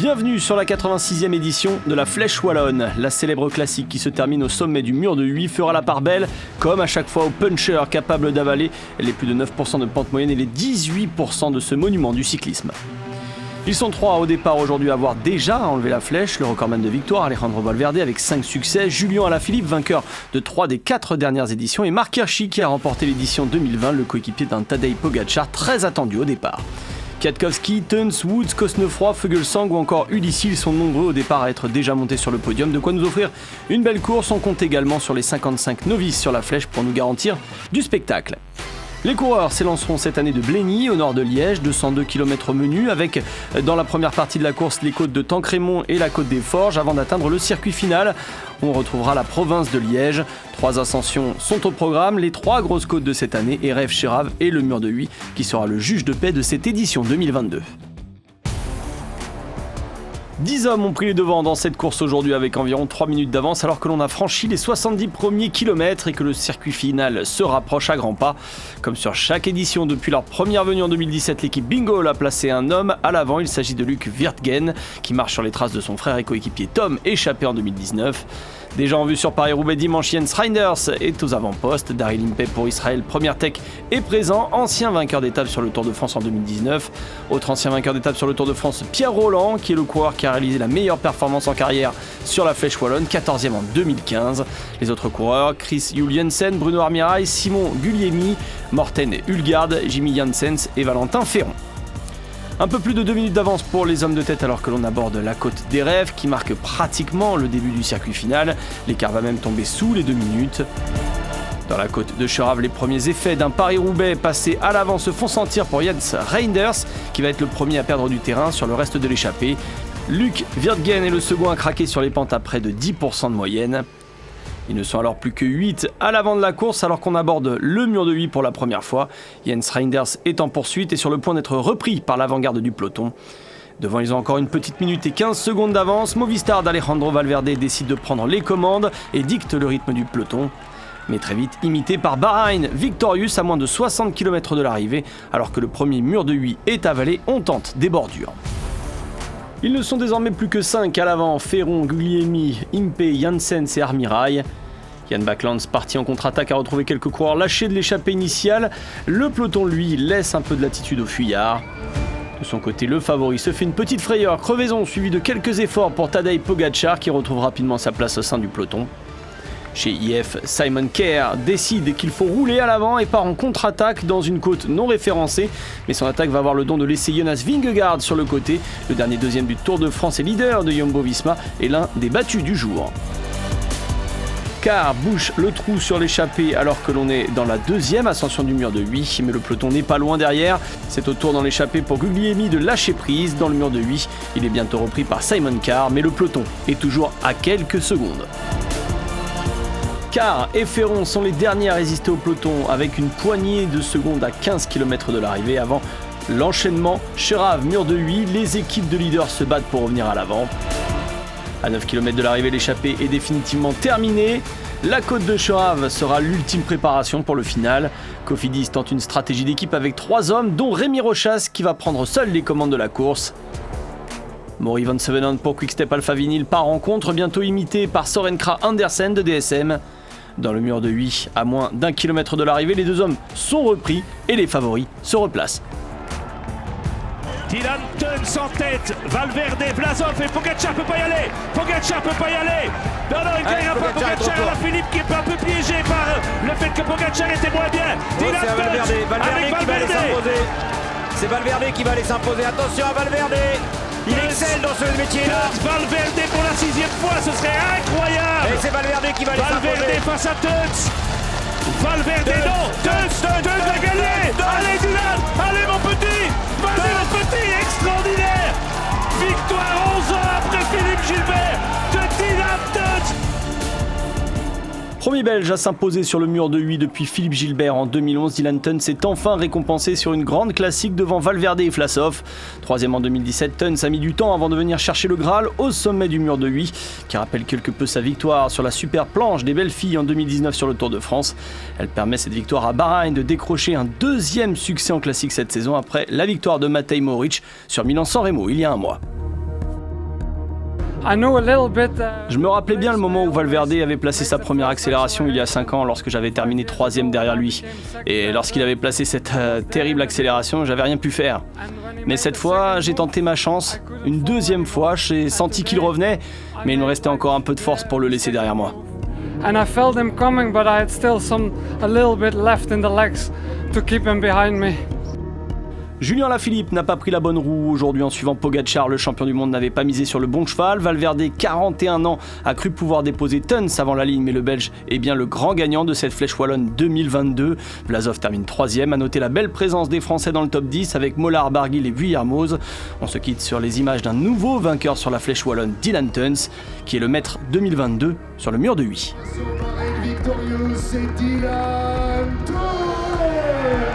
Bienvenue sur la 86e édition de la Flèche Wallonne. La célèbre classique qui se termine au sommet du mur de Huy fera la part belle, comme à chaque fois, aux punchers capables d'avaler les plus de 9% de pente moyenne et les 18% de ce monument du cyclisme. Ils sont 3 au départ aujourd'hui à avoir déjà enlevé la flèche. Le recordman de victoire, Alejandro Valverde, avec 5 succès. Julien Alaphilippe, vainqueur de 3 des 4 dernières éditions. Et Marc Hirschi qui a remporté l'édition 2020, le coéquipier d'un Tadej Pogačar très attendu au départ. Kwiatkowski, Teuns, Woods, Cosnefroy, Fuglsang ou encore Ulissi sont nombreux au départ à être déjà montés sur le podium. De quoi nous offrir une belle course. On compte également sur les 55 novices sur la flèche pour nous garantir du spectacle. Les coureurs s'élanceront cette année de Blény, au nord de Liège, 202 km au menu, avec dans la première partie de la course les côtes de Tancrémont et la côte des Forges, avant d'atteindre le circuit final. On retrouvera la province de Liège. 3 ascensions sont au programme, les 3 grosses côtes de cette année, Eref, Chérave et le mur de Huy, qui sera le juge de paix de cette édition 2022. 10 hommes ont pris les devants dans cette course aujourd'hui avec environ 3 minutes d'avance alors que l'on a franchi les 70 premiers kilomètres et que le circuit final se rapproche à grands pas. Comme sur chaque édition depuis leur première venue en 2017, l'équipe Bingoal a placé un homme à l'avant. Il s'agit de Luc Wirtgen qui marche sur les traces de son frère et coéquipier Tom, échappé en 2019. Déjà en vue sur Paris-Roubaix dimanche, Jens Reinders est aux avant-postes. Daryl Impey pour Israël, Première Tech est présent, ancien vainqueur d'étape sur le Tour de France en 2019. Autre ancien vainqueur d'étape sur le Tour de France, Pierre Rolland, qui est le coureur qui a réalisé la meilleure performance en carrière sur la Flèche Wallonne, 14e en 2015. Les autres coureurs, Chris Juliensen, Bruno Armirail, Simon Guglielmi, Morten Hulgaard, Jimmy Janssens et Valentin Ferron. Un peu plus de 2 minutes d'avance pour les hommes de tête alors que l'on aborde la côte des Rêves qui marque pratiquement le début du circuit final. L'écart va même tomber sous les 2 minutes. Dans la côte de Chérave, les premiers effets d'un Paris-Roubaix passé à l'avant se font sentir pour Jens Reinders qui va être le premier à perdre du terrain sur le reste de l'échappée. Luc Wirtgen est le second à craquer sur les pentes à près de 10% de moyenne. Ils ne sont alors plus que 8 à l'avant de la course alors qu'on aborde le mur de Huy pour la première fois. Jens Reinders est en poursuite et sur le point d'être repris par l'avant-garde du peloton. Devant, ils ont encore 1 petite minute et 15 secondes d'avance. Movistar d'Alejandro Valverde décide de prendre les commandes et dicte le rythme du peloton. Mais très vite imité par Bahreïn, victorieux à moins de 60 km de l'arrivée, alors que le premier mur de Huy est avalé, on tente des bordures. Ils ne sont désormais plus que 5 à l'avant, Ferron, Guglielmi, Impey, Janssens et Armirail. Jan Backlands, parti en contre-attaque, a retrouvé quelques coureurs lâchés de l'échappée initiale. Le peloton, lui, laisse un peu de latitude aux fuyards. De son côté, le favori se fait une petite frayeur, crevaison, suivi de quelques efforts pour Tadej Pogačar qui retrouve rapidement sa place au sein du peloton. Chez IF, Simon Kerr décide qu'il faut rouler à l'avant et part en contre-attaque dans une côte non référencée. Mais son attaque va avoir le don de laisser Jonas Vingegaard sur le côté. Le dernier deuxième du Tour de France et leader de Jumbo-Visma est l'un des battus du jour. Kerr bouche le trou sur l'échappée alors que l'on est dans la deuxième ascension du mur de Huy. Mais le peloton n'est pas loin derrière. C'est au tour dans l'échappée pour Guglielmi de lâcher prise dans le mur de Huy. Il est bientôt repris par Simon Kerr, mais le peloton est toujours à quelques secondes. Kerr et Ferron sont les derniers à résister au peloton avec une poignée de secondes à 15 km de l'arrivée avant l'enchaînement Chérave, mur de Huy. Les équipes de leaders se battent pour revenir à l'avant. À 9 km de l'arrivée, l'échappée est définitivement terminée. La côte de Chérave sera l'ultime préparation pour le final. Cofidis tente une stratégie d'équipe avec 3 hommes, dont Rémi Rochas qui va prendre seul les commandes de la course. Maury Van Sevenen pour Quickstep Alpha Vinyl par rencontre, bientôt imité par Søren Kragh Andersen de DSM. Dans le mur de Huy, à moins d'1 kilomètre de l'arrivée, les 2 hommes sont repris et les favoris se replacent. Dylan Teuns en tête, Valverde, Vlasov et Pogačar peut pas y aller. Pogačar peut pas y aller. Non, il gagnera pas Pogačar. Alaphilippe qui est un peu piégé par le fait que Pogačar était moins bien. Dylan Teuns avec Valverde. C'est Valverde qui va aller s'imposer. Attention à Valverde. Il excelle dans ce métier-là. Valverde pour la 6e fois, ce serait incroyable. Et c'est Valverde qui va aller s'imposer. Valverde face à Teuns. Valverde, non. Teuns va gagner. Allez Dylan, allez mon petit. Vas-y mon petit, extraordinaire. Victoire 11 ans après Philippe Gilbert de Dylan Teuns. Premier Belge à s'imposer sur le mur de Huy depuis Philippe Gilbert en 2011, Dylan Teuns est enfin récompensé sur une grande classique devant Valverde et Vlasov. 3e en 2017, Teuns a mis du temps avant de venir chercher le Graal au sommet du mur de Huy, qui rappelle quelque peu sa victoire sur la super planche des belles filles en 2019 sur le Tour de France. Elle permet cette victoire à Bahreïn de décrocher un 2e succès en classique cette saison après la victoire de Matej Mohoric sur Milan-San Remo il y a un mois. Je me rappelais bien le moment où Valverde avait placé sa première accélération il y a 5 ans lorsque j'avais terminé 3e derrière lui. Et lorsqu'il avait placé cette terrible accélération, j'avais rien pu faire. Mais cette fois, j'ai tenté ma chance. Une 2e fois, j'ai senti qu'il revenait, mais il me restait encore un peu de force pour le laisser derrière moi. And I felt him coming, but I had still a little bit left in the legs to keep him behind me. Julien Lafilippe n'a pas pris la bonne roue aujourd'hui en suivant Pogačar. Le champion du monde n'avait pas misé sur le bon cheval. Valverde, 41 ans, a cru pouvoir déposer Teuns avant la ligne, mais le Belge est bien le grand gagnant de cette Flèche Wallonne 2022. Vlasov termine 3e. À noter la belle présence des Français dans le top 10 avec Mollard, Barguil et Vuillermoz. On se quitte sur les images d'un nouveau vainqueur sur la Flèche Wallonne, Dylan Teuns, qui est le maître 2022 sur le mur de Huy. Victorieux, c'est Dylan Teuns.